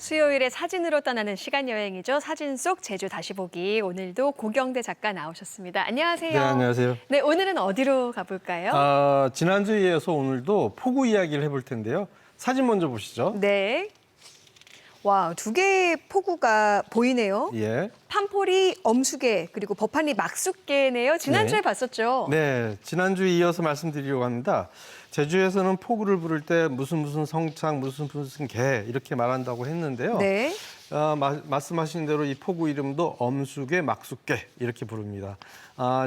수요일에 사진으로 떠나는 시간 여행이죠. 사진 속 제주 다시 보기. 오늘도 고경대 작가 나오셨습니다. 안녕하세요. 네, 안녕하세요. 네, 오늘은 어디로 가볼까요? 지난주에 이어서 오늘도 폭우 이야기를 해볼 텐데요. 사진 먼저 보시죠. 네. 와, 두 개의 폭우가 보이네요. 예. 판포리, 엄수개, 그리고 법한리 막숫개네요. 지난주에 네. 봤었죠. 네, 지난주에 이어서 말씀드리려고 합니다. 제주에서는 폭우를 부를 때 무슨 성창, 무슨 개 이렇게 말한다고 했는데요. 네. 말씀하신 대로 이 폭우 이름도 엄수개, 막숫개 이렇게 부릅니다.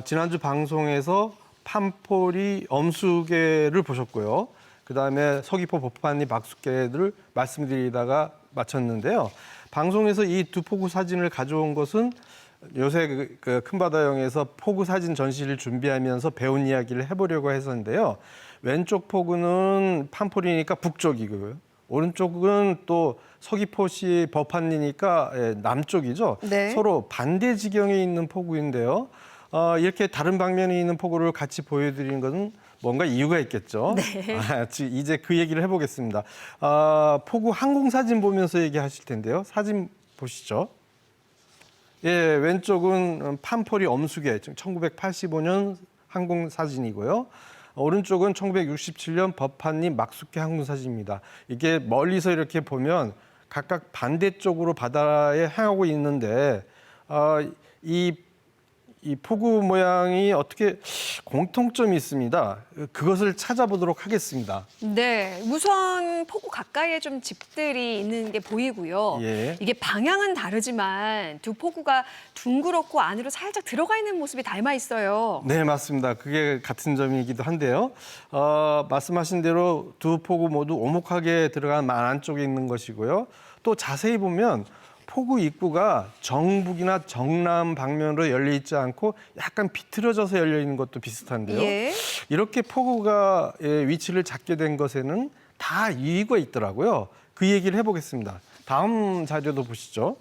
지난주 방송에서 판포리, 엄수개를 보셨고요. 그다음에 서귀포 법한리 막숫개를 말씀드리다가 마쳤는데요. 방송에서 이 두 폭우 사진을 가져온 것은 요새 그 큰바다형에서 폭우 사진 전시를 준비하면서 배운 이야기를 해보려고 해서인데요. 왼쪽 폭우는 판포리니까 북쪽이고요. 오른쪽은 또 서귀포시 법한리니까 남쪽이죠. 네. 서로 반대 지경에 있는 폭우인데요. 이렇게 다른 방면에 있는 폭우를 같이 보여드리는 것은 뭔가 이유가 있겠죠. 네. 이제 그 얘기를 해보겠습니다. 폭우 항공사진 보면서 얘기하실 텐데요. 사진 보시죠. 예, 왼쪽은 판포리 엄수개, 1985년 항공사진이고요. 오른쪽은 1967년 법한리 막숫개 항공사진입니다. 이게 멀리서 이렇게 보면 각각 반대쪽으로 바다에 향하고 있는데 이 폭우 모양이 어떻게 공통점이 있습니다. 그것을 찾아보도록 하겠습니다. 네, 우선 폭우 가까이에 좀 집들이 있는 게 보이고요. 예. 이게 방향은 다르지만 두 폭우가 둥그렇고 안으로 살짝 들어가 있는 모습이 닮아 있어요. 네, 맞습니다. 그게 같은 점이기도 한데요. 말씀하신 대로 두 폭우 모두 오목하게 들어간 만 안쪽에 있는 것이고요. 또 자세히 보면 폭우 입구가 정북이나 정남 방면으로 열려 있지 않고 약간 비틀어져서 열려 있는 것도 비슷한데요. 예. 이렇게 폭우가 위치를 잡게 된 것에는 다 이유가 있더라고요. 그 얘기를 해보겠습니다. 다음 자료도 보시죠.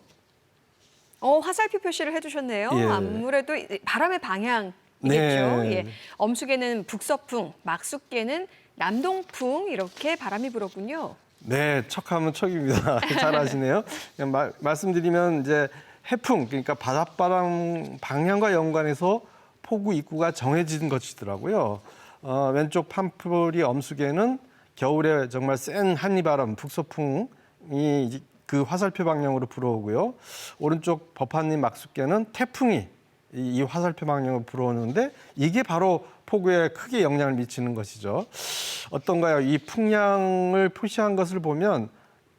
화살표 표시를 해주셨네요. 예. 아무래도 바람의 방향이겠죠. 네. 예. 엄수개는 북서풍, 막숫개는 남동풍 이렇게 바람이 불었군요. 네, 척하면 척입니다. 잘 아시네요. 그냥 말씀드리면 이제 해풍, 그러니까 바닷바람 방향과 연관해서 폭우 입구가 정해진 것이더라고요. 왼쪽 판포리 엄수개는 겨울에 정말 센 한니바람, 북서풍이 그 화살표 방향으로 불어오고요. 오른쪽 법한리 막숫개는 태풍이 이 화살표 방향으로 불어오는데 이게 바로 폭우에 크게 영향을 미치는 것이죠. 어떤가요? 이 풍량을 표시한 것을 보면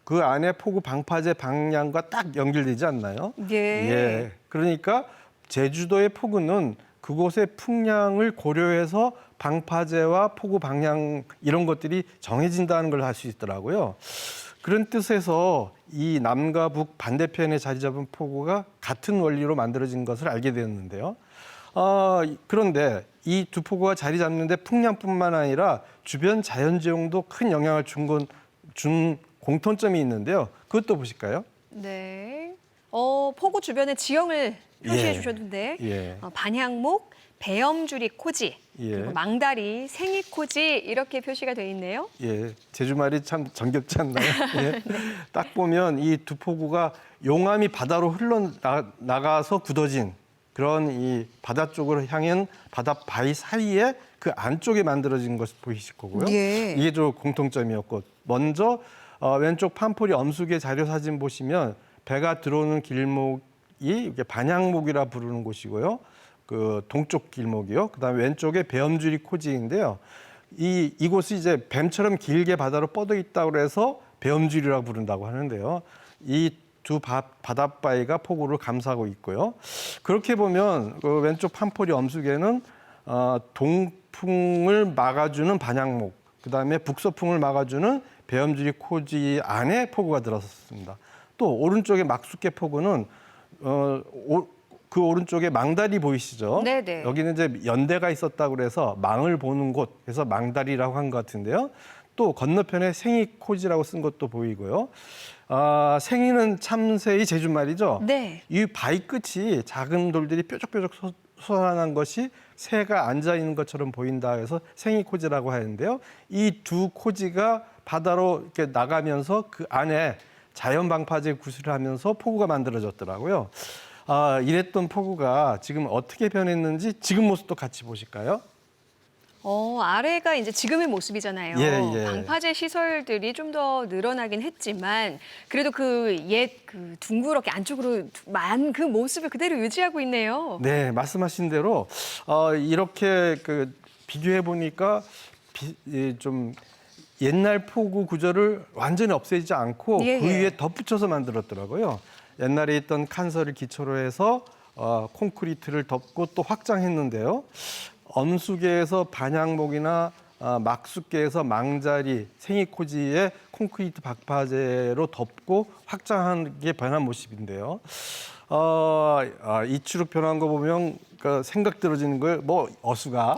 그 안에 폭우 방파제 방향과 딱 연결되지 않나요? 예. 예. 그러니까 제주도의 폭우는 그곳의 풍량을 고려해서 방파제와 폭우 방향 이런 것들이 정해진다는 걸 알 수 있더라고요. 그런 뜻에서 이 남과 북 반대편에 자리 잡은 폭우가 같은 원리로 만들어진 것을 알게 되었는데요. 그런데 이 두 폭우가 자리 잡는데 풍량뿐만 아니라 주변 자연지형도 큰 영향을 준 공통점이 있는데요. 그것도 보실까요? 네. 폭우 주변에 지형을 표시해 예. 주셨는데 예. 반향목, 배엄주리 코지, 예. 그리고 망다리, 생이 코지 이렇게 표시가 돼 있네요. 예, 제주말이 참 정겹지 않나요? 예. 딱 보면 이 두 폭우가 용암이 바다로 흘러나가서 굳어진 그런 이 바다 쪽으로 향한 바다 바위 사이에 그 안쪽에 만들어진 것을 보이실 거고요. 예. 이게 좀 공통점이었고 먼저 왼쪽 판포리 엄수개 자료 사진 보시면 배가 들어오는 길목이 이게 반향목이라 부르는 곳이고요. 그 동쪽 길목이요. 그다음에 왼쪽에 배엄주리 코지인데요. 이곳이 이제 뱀처럼 길게 바다로 뻗어 있다고 해서 배엄주리라고 부른다고 하는데요. 이 두 바닷바위가 폭우를 감싸고 있고요. 그렇게 보면 그 왼쪽 판포리 엄수개는 동풍을 막아주는 반향목, 그다음에 북서풍을 막아주는 배엄주리 코지 안에 폭우가 들어섰습니다. 또 오른쪽에 막숫개 폭우는 그 오른쪽에 망다리 보이시죠? 네네. 여기는 이제 연대가 있었다고 그래서 망을 보는 곳, 그래서 망다리라고 한 것 같은데요. 또 건너편에 생이코지라고 쓴 것도 보이고요. 생이는 참새의 제주말이죠. 네. 이 바위 끝이 작은 돌들이 뾰족뾰족 솟아난 것이 새가 앉아 있는 것처럼 보인다 해서 생이코지라고 하는데요. 이 두 코지가 바다로 이렇게 나가면서 그 안에 자연 방파제 구슬을 하면서 포구가 만들어졌더라고요. 이랬던 포구가 지금 어떻게 변했는지 지금 모습도 같이 보실까요? 아래가 이제 지금의 모습이잖아요. 예. 방파제 시설들이 좀 더 늘어나긴 했지만 그래도 그 둥그렇게 안쪽으로 만 그 모습을 그대로 유지하고 있네요. 네, 말씀하신 대로 이렇게 비교해 보니까 좀 옛날 포구 구조를 완전히 없애지 않고 예, 그 예. 위에 덧붙여서 만들었더라고요. 옛날에 있던 칸설을 기초로 해서 콘크리트를 덮고 또 확장했는데요. 엄수계에서 반향목이나 막숫계에서 망자리, 생이코지에 콘크리트 박파제로 덮고 확장한 게 변한 모습인데요. 이추룩 변한 거 보면 생각 들어지는 거예요. 뭐 어수가.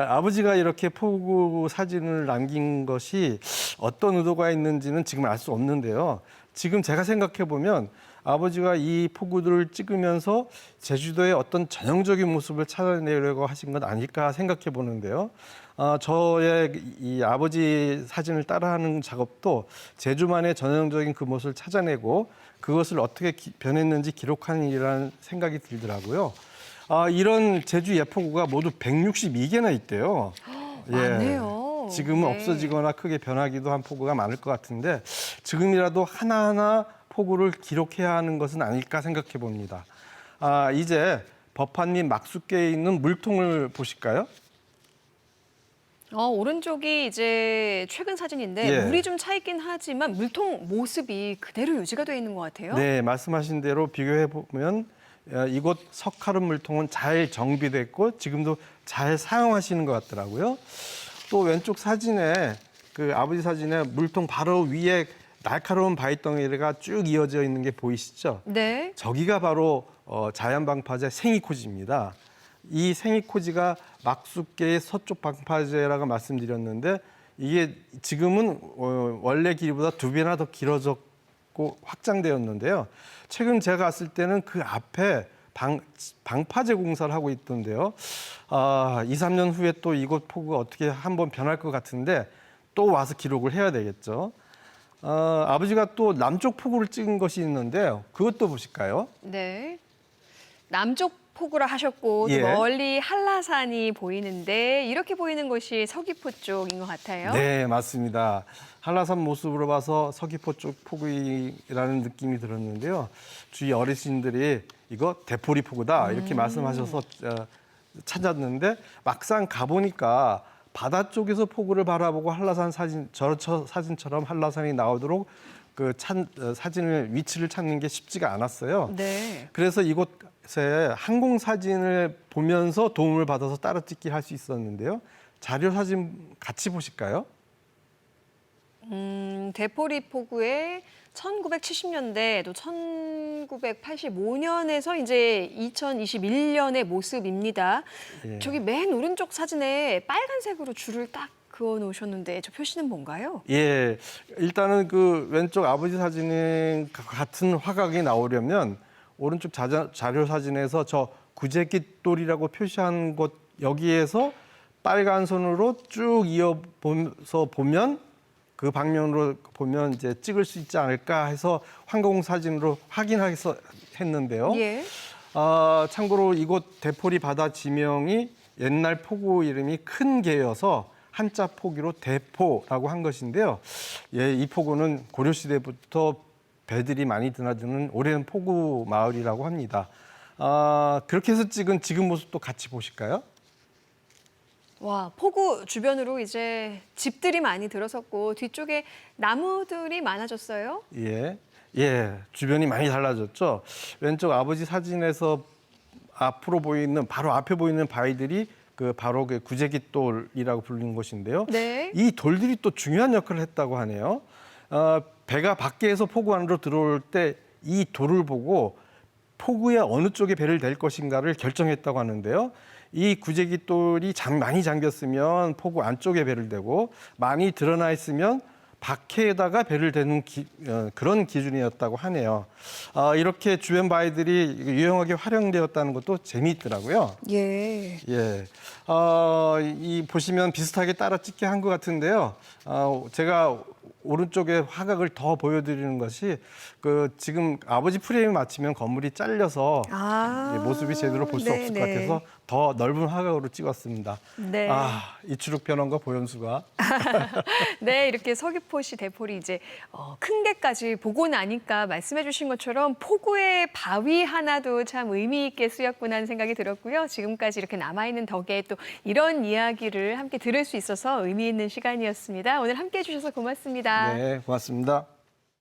아버지가 이렇게 포구 사진을 남긴 것이 어떤 의도가 있는지는 지금 알 수 없는데요. 지금 제가 생각해 보면 아버지가 이 포구들을 찍으면서 제주도의 어떤 전형적인 모습을 찾아내려고 하신 건 아닐까 생각해 보는데요. 저의 이 아버지 사진을 따라하는 작업도 제주만의 전형적인 그 모습을 찾아내고 그것을 어떻게 변했는지 기록하는 일이라는 생각이 들더라고요. 이런 제주 예포구가 모두 162개나 있대요. 많네요. 지금은 네. 없어지거나 크게 변하기도 한 포구가 많을 것 같은데 지금이라도 하나하나 포구를 기록해야 하는 것은 아닐까 생각해 봅니다. 이제 법한리 막숫계에 있는 물통을 보실까요? 오른쪽이 이제 최근 사진인데 예. 물이 좀 차 있긴 하지만 물통 모습이 그대로 유지가 되어 있는 것 같아요. 네, 말씀하신 대로 비교해 보면 이곳 석가름 물통은 잘 정비됐고 지금도 잘 사용하시는 것 같더라고요. 또 왼쪽 사진에 아버지 사진에 물통 바로 위에 날카로운 바위덩이가 쭉 이어져 있는 게 보이시죠? 네. 저기가 바로 자연 방파제 생이코지입니다. 이 생이코지가 막숫계의 서쪽 방파제라고 말씀드렸는데 이게 지금은 원래 길이보다 2배나 더 길어졌고 확장되었는데요. 최근 제가 갔을 때는 그 앞에 방파제 공사를 하고 있던데요. 2, 3년 후에 또 이곳 포구가 어떻게 한번 변할 것 같은데 또 와서 기록을 해야 되겠죠. 아버지가 또 남쪽 포구를 찍은 것이 있는데요. 그것도 보실까요? 네. 남쪽 포구라 하셨고 또 예. 멀리 한라산이 보이는데 이렇게 보이는 곳이 서귀포 쪽인 것 같아요. 네, 맞습니다. 한라산 모습으로 봐서 서귀포 쪽 포구이라는 느낌이 들었는데요. 주위 어르신들이 이거 대포리 포구다 이렇게 말씀하셔서 찾았는데 막상 가보니까 바다 쪽에서 포구를 바라보고 한라산 사진처럼 한라산이 나오도록 사진을 위치를 찾는 게 쉽지가 않았어요. 네. 그래서 이곳에 항공 사진을 보면서 도움을 받아서 따라 찍기 할 수 있었는데요. 자료 사진 같이 보실까요? 대포리 포구에 1970년대 또 1985년에서 이제 2021년의 모습입니다. 예. 저기 맨 오른쪽 사진에 빨간색으로 줄을 딱 그어 놓으셨는데 저 표시는 뭔가요? 예, 일단은 왼쪽 아버지 사진 같은 화각이 나오려면 오른쪽 자료 사진에서 저 구제깃돌이라고 표시한 곳 여기에서 빨간 선으로 쭉 이어서 보면 그 방면으로 보면 이제 찍을 수 있지 않을까 해서 항공 사진으로 확인해서 했는데요. 예. 참고로 이곳 대포리 바다 지명이 옛날 포구 이름이 큰 개여서 한자 포기로 대포라고 한 것인데요. 예, 이 포구는 고려 시대부터 배들이 많이 드나드는 오래된 포구 마을이라고 합니다. 그렇게 해서 찍은 지금 모습도 같이 보실까요? 와, 포구 주변으로 이제 집들이 많이 들어섰고 뒤쪽에 나무들이 많아졌어요. 예, 주변이 많이 달라졌죠. 왼쪽 아버지 사진에서 바로 앞에 보이는 바위들이 바로 구제깃돌이라고 부르는 것인데요. 네. 이 돌들이 또 중요한 역할을 했다고 하네요. 배가 밖에서 포구 안으로 들어올 때 이 돌을 보고 포구의 어느 쪽에 배를 댈 것인가를 결정했다고 하는데요. 이 구제깃돌이 많이 잠겼으면 포구 안쪽에 배를 대고 많이 드러나 있으면 밖에다가 배를 대는 그런 기준이었다고 하네요. 이렇게 주변 바위들이 유용하게 활용되었다는 것도 재미있더라고요. 예. 예, 보시면 비슷하게 따라 찍게 한 것 같은데요. 제가 오른쪽에 화각을 더 보여드리는 것이 그 지금 아버지 프레임이 맞추면 건물이 잘려서 아, 모습이 제대로 볼 수 없을 것 네네. 같아서 더 넓은 화각으로 찍었습니다. 네. 이추룩 변환과 보현수가 네, 이렇게 서귀포시 대포리 이제 큰 게까지 보고 나니까 말씀해 주신 것처럼 포구의 바위 하나도 참 의미 있게 쓰였구나 하는 생각이 들었고요. 지금까지 이렇게 남아있는 덕에 또 이런 이야기를 함께 들을 수 있어서 의미 있는 시간이었습니다. 오늘 함께 해주셔서 고맙습니다. 네, 고맙습니다.